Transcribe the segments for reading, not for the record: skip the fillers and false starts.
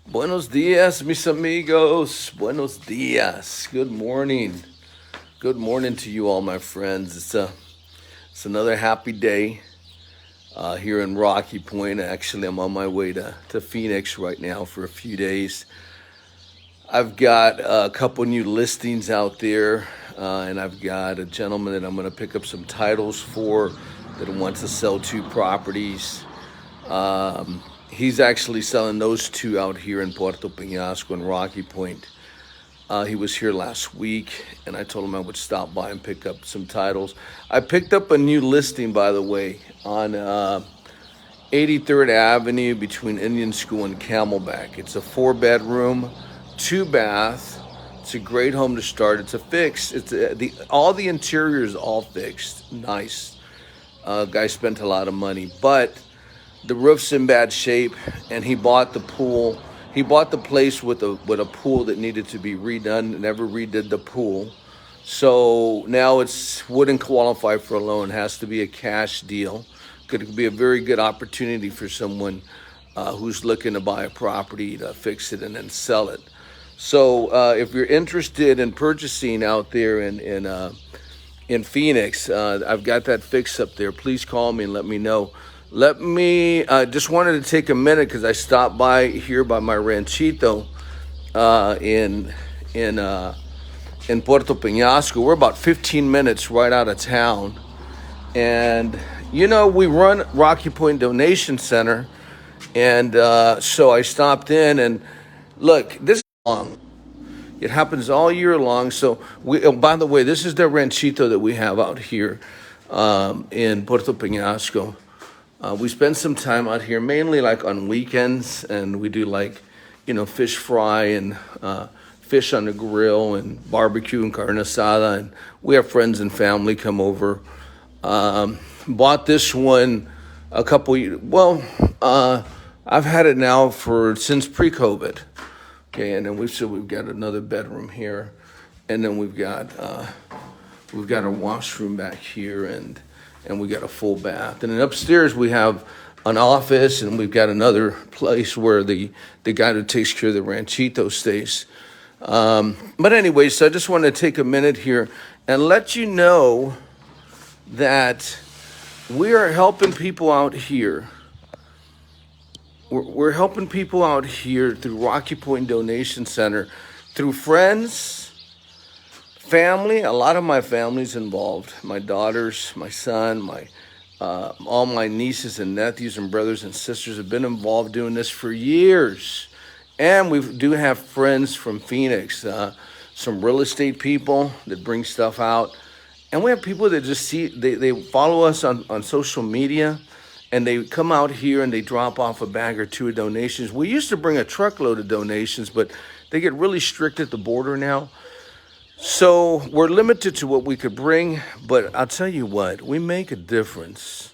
Buenos dias, mis amigos. Buenos dias. Good morning. Good morning to you all, my friends. It's another happy day here in Rocky Point. Actually, I'm on my way to Phoenix right now for a few days. I've got a couple new listings out there, and I've got a gentleman that I'm going to pick up some titles for that wants to sell two properties. He's actually selling those two out here in Puerto Penasco and Rocky Point. He was here last week, and I told him I would stop by and pick up some titles. I picked up a new listing, by the way, on 83rd Avenue between Indian School and Camelback. It's a 4 bedroom, 2 bath. It's a great home to start. It's a fix. All the interior is all fixed. Nice. Guy spent a lot of money, but the roof's in bad shape, and he bought the pool. He bought the place with a pool that needed to be redone. Never redid the pool, so now it's wouldn't qualify for a loan. It has to be a cash deal. Could be a very good opportunity for someone who's looking to buy a property to fix it and then sell it. So if you're interested in purchasing out there in Phoenix, I've got that fix up there. Please call me and let me know. Let me just wanted to take a minute because I stopped by here by my ranchito in Puerto Penasco. We're about 15 minutes right out of town, and we run Rocky Point Donation Center, and so I stopped in and look. This is long. It happens all year long. So by the way, this is the ranchito that we have out here in Puerto Penasco. We spend some time out here, mainly like on weekends, and we do like, fish fry and fish on the grill and barbecue and carne asada. And we have friends and family come over. Bought this one a couple years. Well, I've had it now since pre-COVID. Okay, and then we've got another bedroom here, and then we've got a washroom back here, and we got a full bath. And then upstairs we have an office, and we've got another place where the guy who takes care of the ranchito stays. But anyway, so I just want to take a minute here and let you know that we are helping people out here. We're helping people out here through Rocky Point Donation Center, through friends, family. A lot of my family's involved. My daughters, my son, all my nieces and nephews and brothers and sisters have been involved doing this for years. And we do have friends from Phoenix, some real estate people that bring stuff out. And we have people that just they follow us on social media, and they come out here and they drop off a bag or two of donations. We used to bring a truckload of donations, but they get really strict at the border now. So we're limited to what we could bring, but I'll tell you what, we make a difference,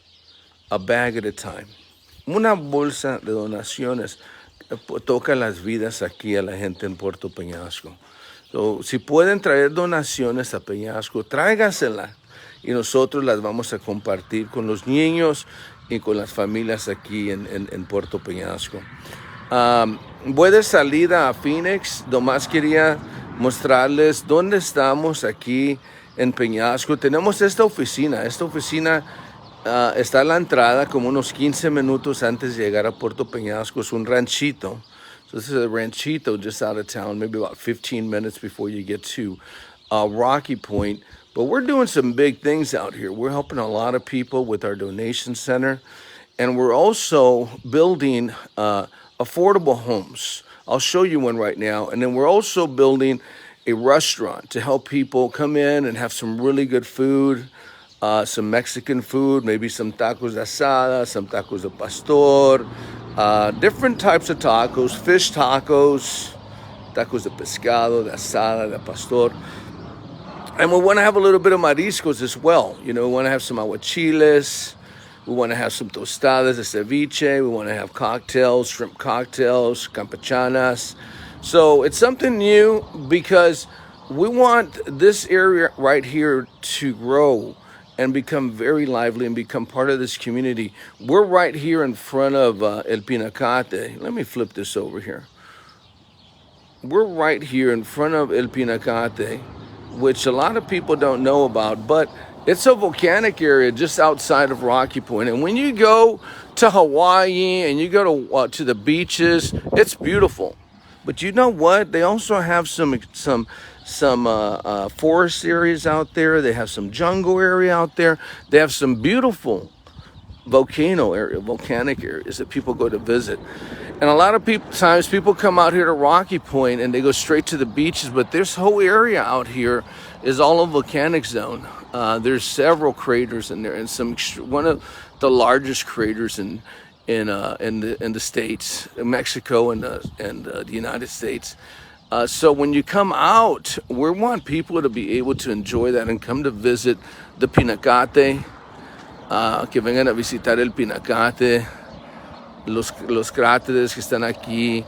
a bag at a time. Una bolsa de donaciones toca las vidas aquí a la gente en Puerto Peñasco. So, si pueden traer donaciones a Peñasco, tráigasela y nosotros las vamos a compartir con los niños y con las familias aquí en Puerto Peñasco. Voy de salida a Phoenix. Nomás quería mostrarles dónde estamos aquí en Peñasco. Tenemos esta oficina. Esta oficina está a la entrada como unos 15 minutos antes de llegar a Puerto Peñasco. Es un ranchito. So this is a ranchito just out of town, maybe about 15 minutes before you get to Rocky Point. But we're doing some big things out here. We're helping a lot of people with our donation center. And we're also building affordable homes. I'll show you one right now. And then we're also building a restaurant to help people come in and have some really good food, some Mexican food, maybe some tacos de asada, some tacos de pastor, different types of tacos, fish tacos, tacos de pescado, de asada, de pastor. And we want to have a little bit of mariscos as well. We want to have some aguachiles. We want to have some tostadas de ceviche. We want to have cocktails, shrimp cocktails, campechanas. So it's something new because we want this area right here to grow and become very lively and become part of this community. We're right here in front of El Pinacate. Let me flip this over here. we're right here in front of El Pinacate, which a lot of people don't know about, but it's a volcanic area just outside of Rocky Point. And when you go to Hawaii and you go to the beaches, it's beautiful. But you know what? They also have some forest areas out there. They have some jungle area out there. They have some beautiful volcanic areas that people go to visit. And a lot of times people come out here to Rocky Point and they go straight to the beaches, but this whole area out here is all a volcanic zone. There's several craters in there, and one of the largest craters in the states, in Mexico and the United States. So when you come out, we want people to be able to enjoy that and come to visit the Pinacate. Que vengan a visitar el Pinacate, los cráteres que están aquí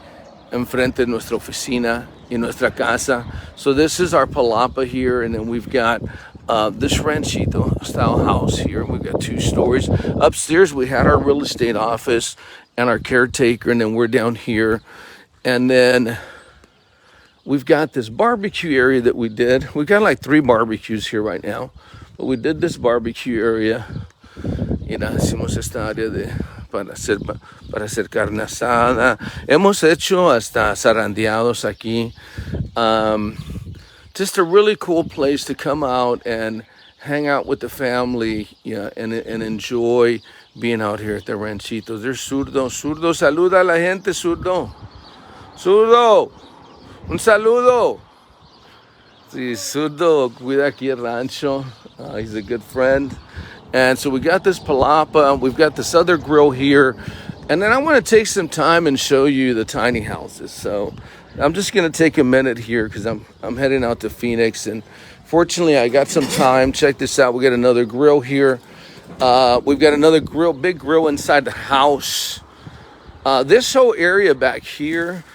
enfrente de nuestra oficina y nuestra casa. So this is our palapa here, and then we've got this ranchito style house here. We've got 2 stories. Upstairs we had our real estate office and our caretaker, and then we're down here. And then we've got this barbecue area that we did. We've got like 3 barbecues here right now, but we did this barbecue area. Hicimos esta área para hacer carne asada. Hemos hecho hasta zarandeados aquí. Just a really cool place to come out and hang out with the family, and enjoy being out here at the Ranchito. There's Zurdo. Zurdo, saluda a la gente, Zurdo. Zurdo, un saludo. Sí, Zurdo cuida aquí el rancho. He's a good friend. And so we got this palapa, we've got this other grill here, and then I want to take some time and show you the tiny houses. So I'm just going to take a minute here because I'm heading out to Phoenix, and fortunately I got some time. Check this out. We got another grill here. We've got another big grill inside the house. This whole area back here,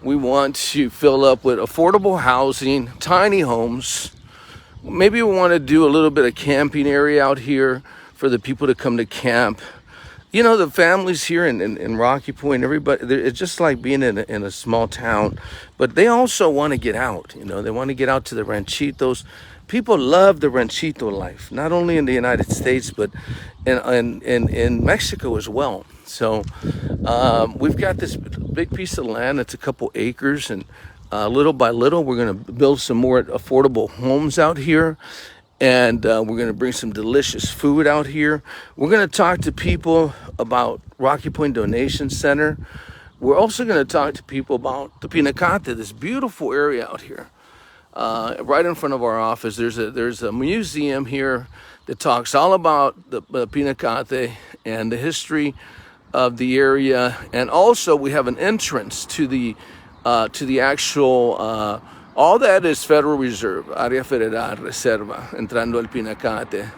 we want to fill up with affordable housing, tiny homes. Maybe we want to do a little bit of camping area out here for the people to come to camp. The families here in Rocky Point, everybody, it's just like being in a small town, but they also want to get out. They want to get out to the ranchitos. People love the ranchito life, not only in the United States, but in Mexico as well. So we've got this big piece of land. It's a couple acres, and little by little, we're going to build some more affordable homes out here, and we're going to bring some delicious food out here. We're going to talk to people about Rocky Point Donation Center. We're also going to talk to people about the Pinacate, this beautiful area out here. Right in front of our office, there's a museum here that talks all about the Pinacate and the history of the area, and also we have an entrance to the actual, all that is Federal Reserve, Área Federal, Reserva, entrando al Pinacate.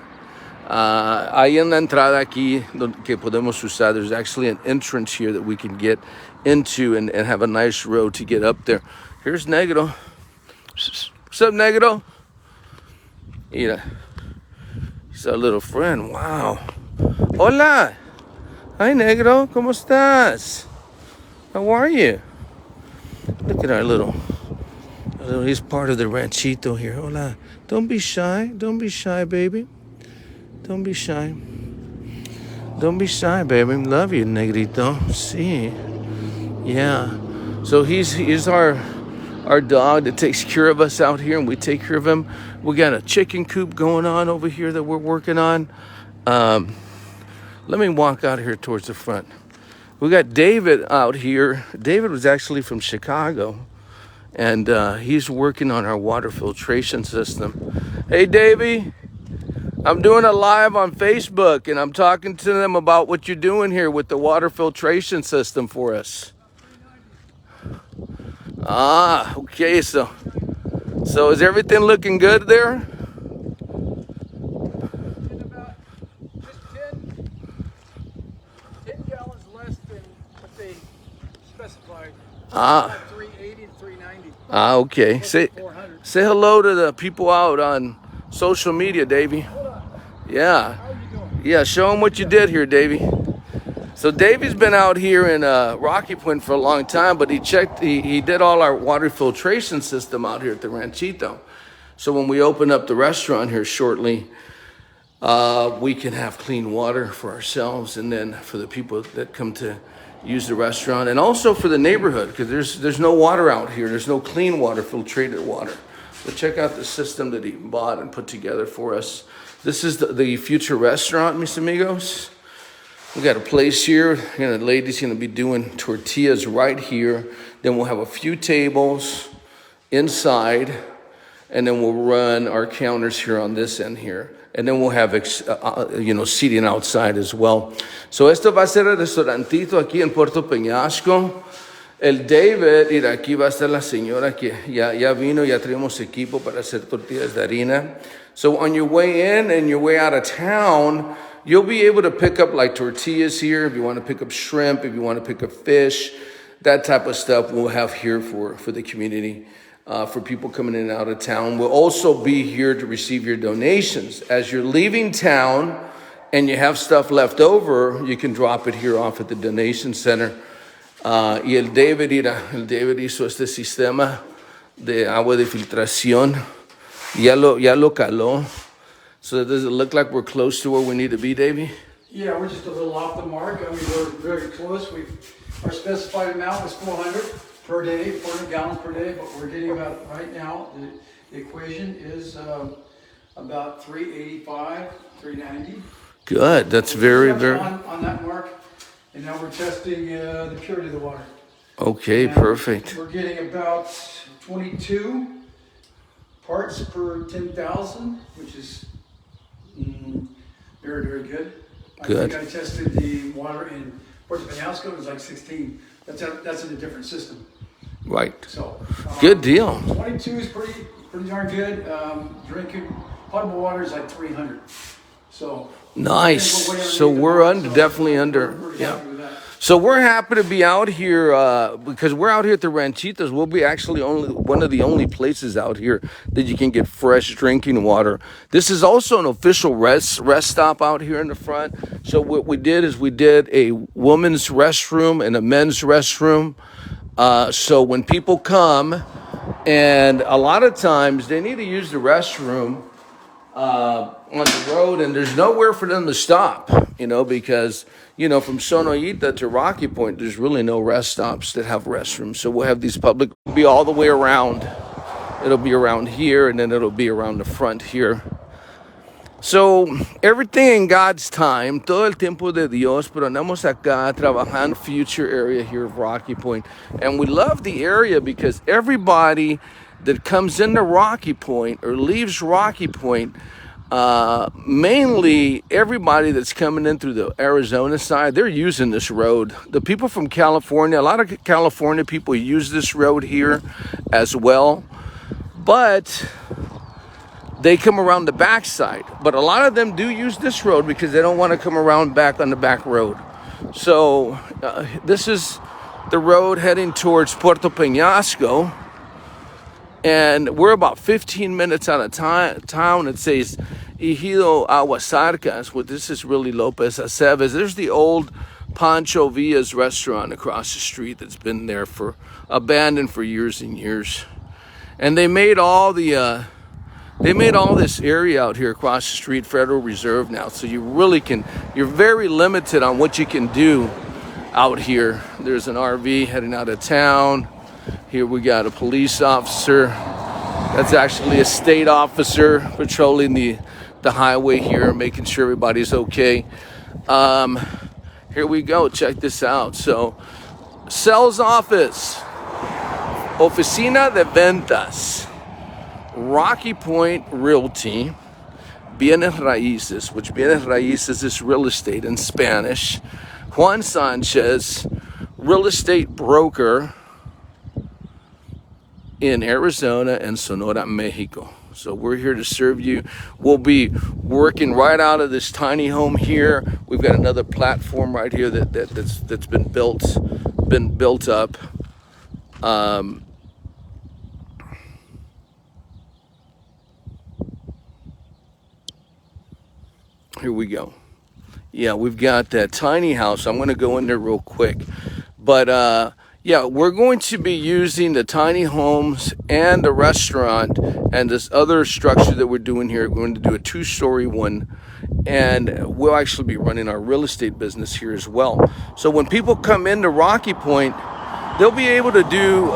Hay una entrada aquí que podemos usar. There's actually an entrance here that we can get into and have a nice road to get up there. Here's Negro. What's up, Negro? Mira, he's a little friend. Wow. Hola. Hi, Negro. ¿Cómo estás? How are you? Look at our little, he's part of the ranchito here. Hola. Don't be shy. Don't be shy, baby. Don't be shy. Don't be shy, baby. Love you, Negrito. See. Yeah. So he's our dog that takes care of us out here, and we take care of him. We got a chicken coop going on over here that we're working on. Let me walk out here towards the front. We got David out here. David was actually from Chicago, and he's working on our water filtration system. Hey, Davey, I'm doing a live on Facebook, and I'm talking to them about what you're doing here with the water filtration system for us. Okay, so is everything looking good there? Ah. 380 to 390. Okay. Say hello to the people out on social media, Davey. Yeah. How are you doing? Yeah, show them what you did here, Davey. So Davey's been out here in Rocky Point for a long time, but he did all our water filtration system out here at the Ranchito. So when we open up the restaurant here shortly, we can have clean water for ourselves and then for the people that come to use the restaurant, and also for the neighborhood, because there's no water out here. There's no clean water, filtrated water. But check out the system that he bought and put together for us. This is the future restaurant, mis amigos. We got a place here. The lady's gonna be doing tortillas right here. Then we'll have a few tables inside, and then we'll run our counters here on this end here. And then we'll have, seating outside as well. So esto va a ser el restaurantito aquí en Puerto Penasco. El David, mira, aquí va a estar la señora que ya vino, ya tenemos equipo para hacer tortillas de harina. So on your way in and your way out of town, you'll be able to pick up like tortillas here. If you want to pick up shrimp, if you want to pick up fish, that type of stuff we'll have here for the community. For people coming in and out of town. We'll also be here to receive your donations. As you're leaving town and you have stuff left over, you can drop it here off at the donation center. Y el David hizo este sistema de agua de filtración. Ya lo caló. So does it look like we're close to where we need to be, Davey? Yeah, we're just a little off the mark. I mean, we're very close. Our specified amount was 400 per day, 400 gallons per day, but we're getting about, right now, the equation is about 385, 390. Good, that's very. On that mark, and now we're testing the purity of the water. Okay, and perfect. We're getting about 22 parts per 10,000, which is very, very good. Good. I think I tested the water in Puerto, it was like 16. That's in a different system. Right. So good deal. 22 is pretty darn good. Drinking potable water is like 300. So nice. So we're definitely under. Yeah. So we're happy to be out here because we're out here at the Ranchitos. We'll be actually one of the only places out here that you can get fresh drinking water. This is also an official rest stop out here in the front. So what we did is we did a women's restroom and a men's restroom. So when people come, and a lot of times they need to use the restroom on the road, and there's nowhere for them to stop, because, from Sonoita to Rocky Point, there's really no rest stops that have restrooms. So we'll have these public, be all the way around. It'll be around here, and then it'll be around the front here. So everything in God's time, todo el tiempo de Dios, pero andamos acá trabajando future area here of Rocky Point. And we love the area because everybody that comes into Rocky Point or leaves Rocky Point, mainly everybody that's coming in through the Arizona side, they're using this road. The people from California, a lot of California people use this road here as well. But they come around the backside, but a lot of them do use this road because they don't want to come around back on the back road. So this is the road heading towards Puerto Penasco, and we're about 15 minutes out of town. It says Ejido Aguasarcas. Well, this is really Lopez Aceves. There's the old Pancho Villa's restaurant across the street that's been there abandoned for years and years, and they made all this area out here across the street Federal Reserve now. So you're very limited on what you can do out here. There's an RV heading out of town. Here we got a police officer. That's actually a state officer patrolling the highway here, making sure everybody's okay. Here we go, check this out. So, sales office, Oficina de Ventas, Rocky Point Realty, Bienes Raíces, which Bienes Raíces is real estate in Spanish. Juan Sanchez, real estate broker in Arizona and Sonora, Mexico. So we're here to serve you. We'll be working right out of this tiny home here. We've got another platform right here that's been built up. Here we go. Yeah, we've got that tiny house. I'm going to go in there real quick. But yeah, we're going to be using the tiny homes and the restaurant and this other structure that we're doing here. We're going to do a 2-story one. And we'll actually be running our real estate business here as well. So when people come into Rocky Point, they'll be able to do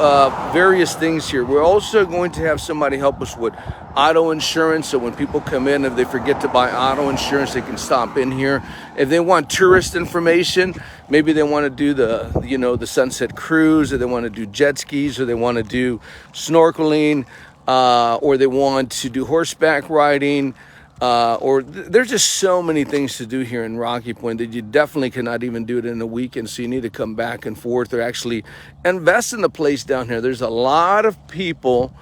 various things here. We're also going to have somebody help us with auto insurance. So when people come in, if they forget to buy auto insurance, they can stop in here. If they want tourist information, maybe they want to do the sunset cruise, or they want to do jet skis, or they want to do snorkeling, or they want to do horseback riding. There's just so many things to do here in Rocky Point that you definitely cannot even do it in a weekend. So you need to come back and forth or actually invest in the place down here. There's a lot of people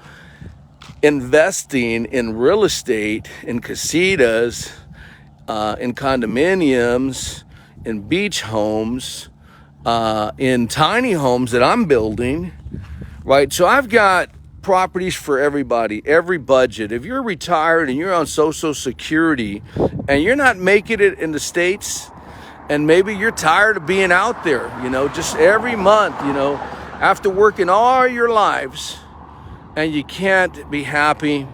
investing in real estate, in casitas, in condominiums, in beach homes, in tiny homes that I'm building, right? So I've got properties for everybody, every budget. If you're retired and you're on Social Security and you're not making it in the States, and maybe you're tired of being out there, just every month, after working all your lives, and you can't be happy,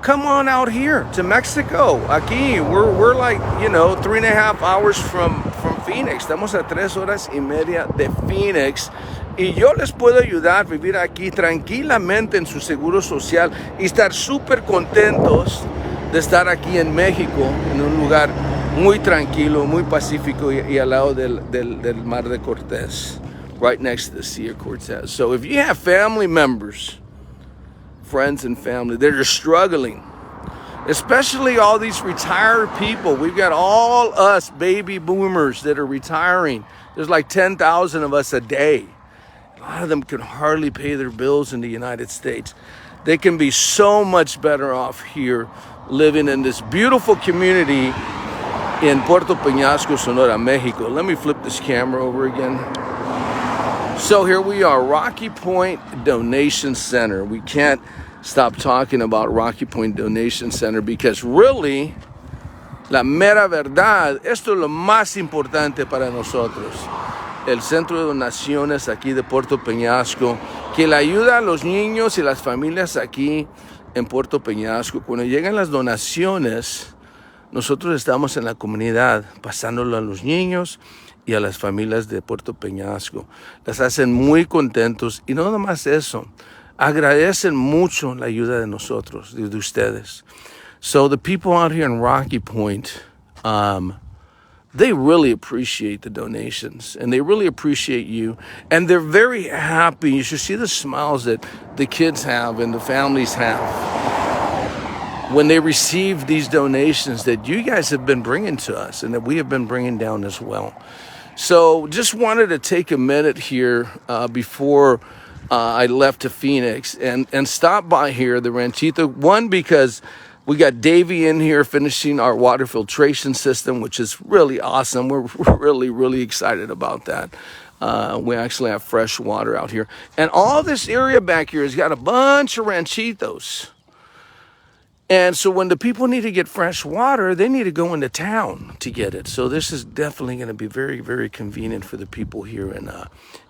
come on out here to Mexico. Aquí, we're like, 3.5 hours from Phoenix. Estamos a 3.5 horas de Phoenix. Y yo les puedo ayudar a vivir aquí tranquilamente en su seguro social y estar súper contentos de estar aquí en México, en un lugar muy tranquilo, muy pacífico y al lado del Mar de Cortés, right next to the Sea of Cortez. So if you have family members, friends and family that are struggling, especially all these retired people, we've got all us baby boomers that are retiring. There's like 10,000 of us a day. A lot of them can hardly pay their bills in the United States. They can be so much better off here living in this beautiful community in Puerto Penasco, Sonora, Mexico. Let me flip this camera over again. So here we are, Rocky Point Donation Center. We can't stop talking about Rocky Point Donation Center because really, la mera verdad, esto es lo más importante para nosotros. El centro de donaciones aquí de Puerto Peñasco, que le ayuda a los niños y las familias aquí en Puerto Peñasco. Cuando llegan las donaciones, nosotros estamos en la comunidad pasándolo a los niños y a las familias de Puerto Peñasco. Las hacen muy contentos y no nada más eso, agradecen mucho la ayuda de nosotros, de ustedes. So the people out here in Rocky Point, they really appreciate the donations and they really appreciate you. And they're very happy. You should see the smiles that the kids have and the families have when they receive these donations that you guys have been bringing to us and that we have been bringing down as well. So just wanted to take a minute here before I left to Phoenix and stop by here, the Ranchito. One, because we got Davey in here finishing our water filtration system, which is really awesome. We're really, really excited about that. We actually have fresh water out here. And all this area back here has got a bunch of ranchitos. And so when the people need to get fresh water, they need to go into town to get it. So this is definitely going to be very, very convenient for the people here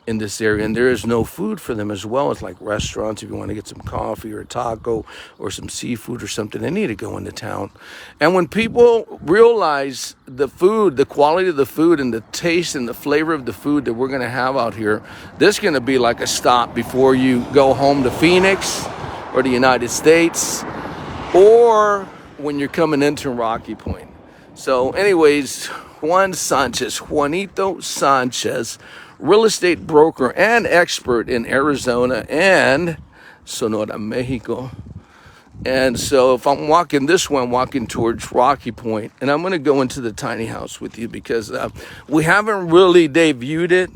in this area. And there is no food for them as well. It's like restaurants. If you want to get some coffee or a taco or some seafood or something, they need to go into town. And when people realize the food, the quality of the food and the taste and the flavor of the food that we're going to have out here, this is going to be like a stop before you go home to Phoenix or the United States, or when you're coming into Rocky Point. So anyways, Juanito Sanchez, real estate broker and expert in Arizona and Sonora, Mexico. And so if I'm walking this way, I'm walking towards Rocky Point, and I'm going to go into the tiny house with you because we haven't really debuted it.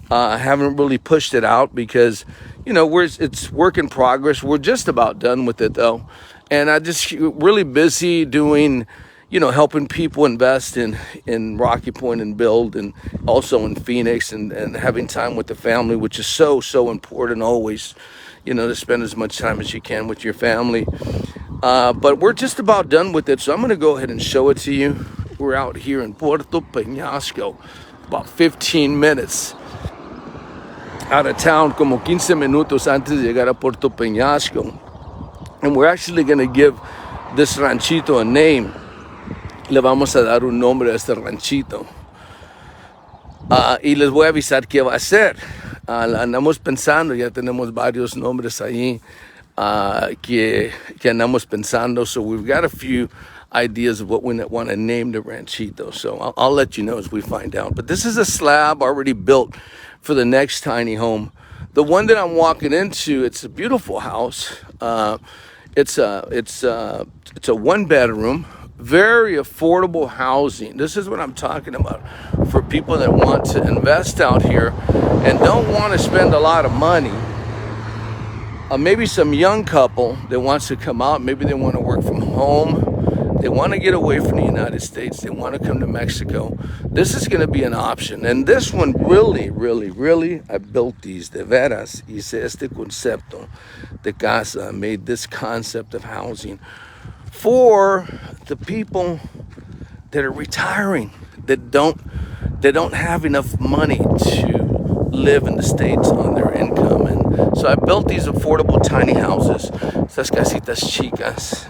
Haven't really pushed it out because, it's work in progress. We're just about done with it though. And I just really busy doing, helping people invest in Rocky Point and build, and also in Phoenix and having time with the family, which is so, so important always, to spend as much time as you can with your family. But we're just about done with it. So I'm going to go ahead and show it to you. We're out here in Puerto Penasco, about 15 minutes out of town, como 15 minutos antes de llegar a Puerto Penasco. And we're actually going to give this ranchito a name. Le vamos a dar un nombre a este ranchito. Y les voy a avisar qué va a ser. Andamos pensando, ya tenemos varios nombres ahí que andamos pensando. So we've got a few ideas of what we want to name the ranchito. So I'll let you know as we find out. But this is a slab already built for the next tiny home. The one that I'm walking into, it's a beautiful house. It's a one bedroom, very affordable housing. This is what I'm talking about for people that want to invest out here and don't want to spend a lot of money. Maybe some young couple that wants to come out, maybe they want to work from home. They want to get away from the United States. They want to come to Mexico. This is going to be an option. And this one really, I built these. De veras, hice este concepto de casa, made this concept of housing for the people that are retiring, that don't have enough money to live in the States on their income. And so I built these affordable tiny houses, estas casitas chicas,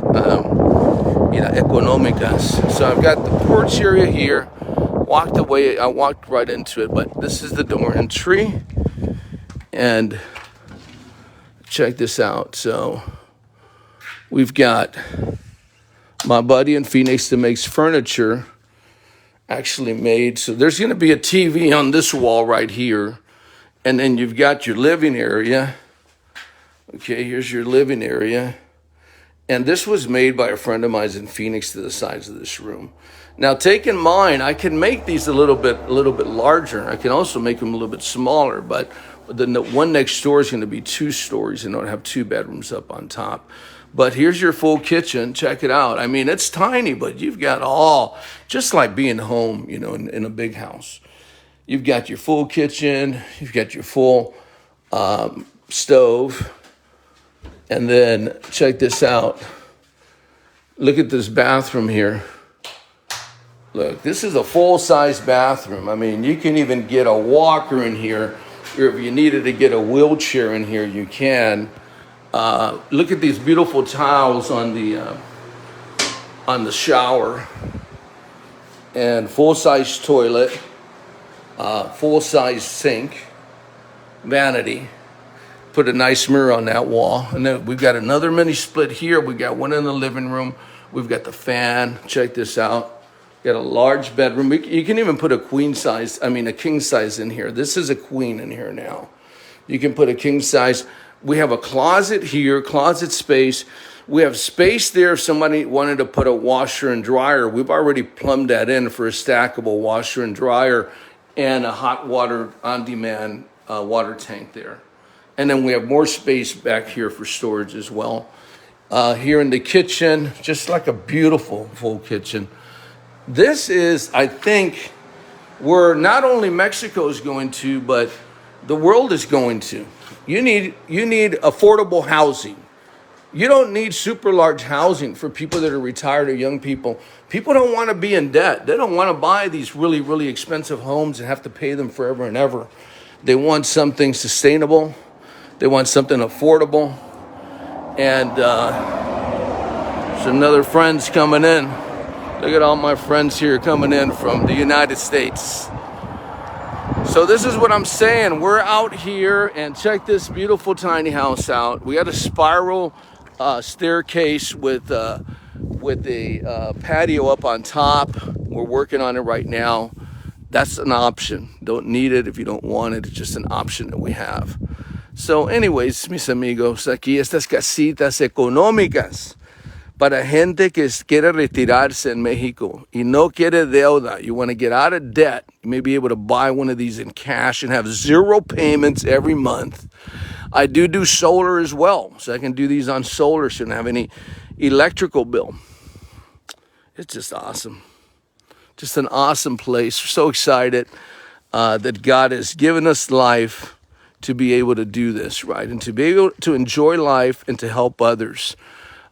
económicas. So I've got the porch area here. I walked right into it, but this is the door entry. And check this out. So we've got my buddy in Phoenix that makes furniture actually made. So there's going to be a TV on this wall right here. And then you've got your living area. Okay, here's your living area. And this was made by a friend of mine in Phoenix to the size of this room. Now, take in mind, I can make these a little bit larger. I can also make them a little bit smaller, but the one next door is going to be 2 stories and it'll have 2 bedrooms up on top. But here's your full kitchen. Check it out. I mean, it's tiny, but you've got all, just like being home, in a big house. You've got your full kitchen. You've got your full stove. And then check this out. Look at this bathroom here. Look, this is a full-size bathroom. I mean, you can even get a walker in here. Or if you needed to get a wheelchair in here, you can. Look at these beautiful tiles on the shower. And full-size toilet. Full-size sink. Vanity. Put a nice mirror on that wall. And then we've got another mini split here. We got one in the living room. We've got the fan. Check this out. Got a large bedroom. You can even put a king size in here. This is a queen in here now. You can put a king size. We have a closet here, closet space. We have space there if somebody wanted to put a washer and dryer. We've already plumbed that in for a stackable washer and dryer and a hot water on-demand water tank there. And then we have more space back here for storage as well. Here in the kitchen, just like a beautiful full kitchen. This is, I think, where not only Mexico is going to, but the world is going to. You need affordable housing. You don't need super large housing for people that are retired or young people. People don't want to be in debt. They don't want to buy these really expensive homes and have to pay them forever and ever. They want something sustainable. They want something affordable. And there's another friend's coming in. Look at all my friends here coming in from the United States. So this is what I'm saying. We're out here, and check this beautiful tiny house out. We got a spiral staircase with a patio up on top. We're working on it right now. That's an option. Don't need it if you don't want it. It's just an option that we have. So anyways, mis amigos, aquí estas casitas económicas para gente que quiere retirarse en Mexico y no quiere deuda. You want to get out of debt. You may be able to buy one of these in cash and have 0 payments every month. I do solar as well, so I can do these on solar so I don't have any electrical bill. It's just awesome. Just an awesome place. We're so excited that God has given us life to be able to do this, right? And to be able to enjoy life and to help others.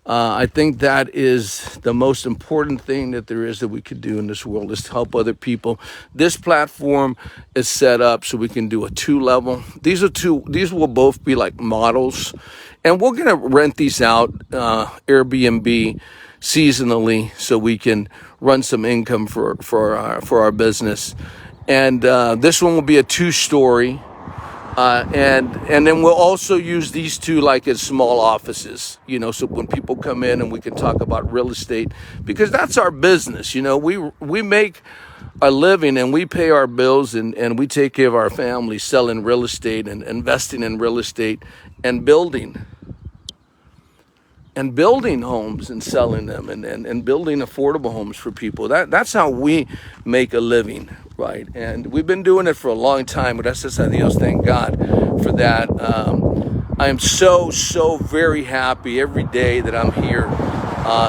I think that is the most important thing that there is that we could do in this world, is to help other people. This platform is set up so we can do a 2-level. These will both be like models, and we're gonna rent these out Airbnb seasonally so we can run some income for our business. And this one will be a 2-story. And then we'll also use these two like as small offices, so when people come in and we can talk about real estate, because that's our business. We make a living and we pay our bills and we take care of our family selling real estate and investing in real estate and building homes and selling them and building affordable homes for people. That's how we make a living, right? And we've been doing it for a long time. Gracias a Dios, thank God for that. I am so very happy every day that I'm here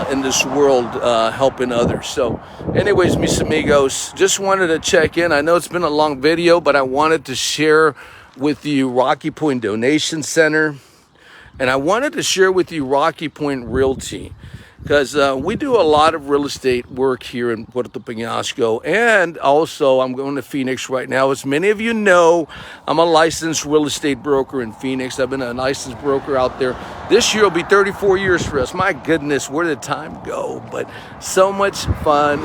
in this world helping others. So anyways, mis amigos, just wanted to check in. I know it's been a long video, but I wanted to share with you Rocky Point Donation Center. And I wanted to share with you Rocky Point Realty, because we do a lot of real estate work here in Puerto Penasco. And also, I'm going to Phoenix right now. As many of you know, I'm a licensed real estate broker in Phoenix. I've been a licensed broker out there. This year will be 34 years for us. My goodness, where did time go? But so much fun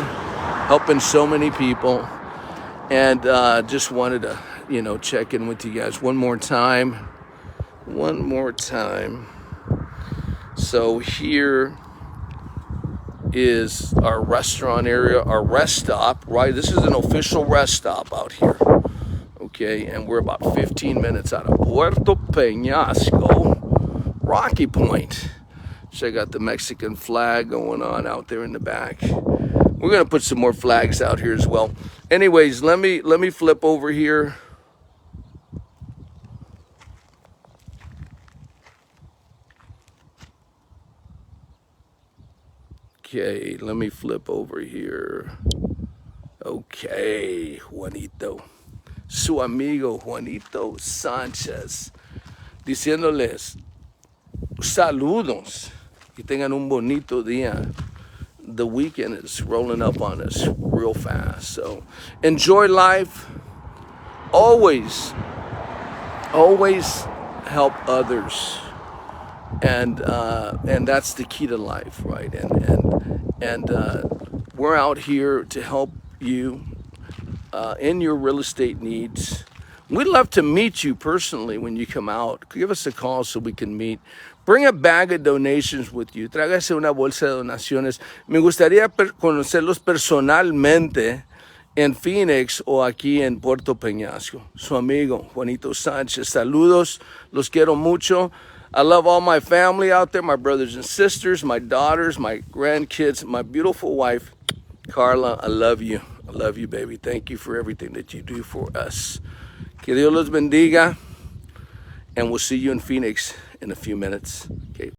helping so many people. And just wanted to, check in with you guys one more time. So here is our restaurant area, our rest stop, right? This is an official rest stop out here, okay? And we're about 15 minutes out of Puerto Penasco, Rocky Point. Check out the Mexican flag going on out there in the back. We're gonna put some more flags out here as well. Anyways, let me flip over here. Okay, let me flip over here. Okay, Juanito. Su amigo Juanito Sánchez. Diciéndoles saludos. Que tengan un bonito día. The weekend is rolling up on us real fast. So enjoy life. Always help others. And that's the key to life, right? And we're out here to help you in your real estate needs. We'd love to meet you personally when you come out. Give us a call so we can meet. Bring a bag of donations with you. Trágase una bolsa de donaciones. Me gustaría conocerlos personalmente en Phoenix o aquí en Puerto Penasco. Su amigo Juanito Sánchez. Saludos. Los quiero mucho. I love all my family out there, my brothers and sisters, my daughters, my grandkids, my beautiful wife, Carla. I love you. I love you, baby. Thank you for everything that you do for us. Que Dios los bendiga. And we'll see you in Phoenix in a few minutes. Okay.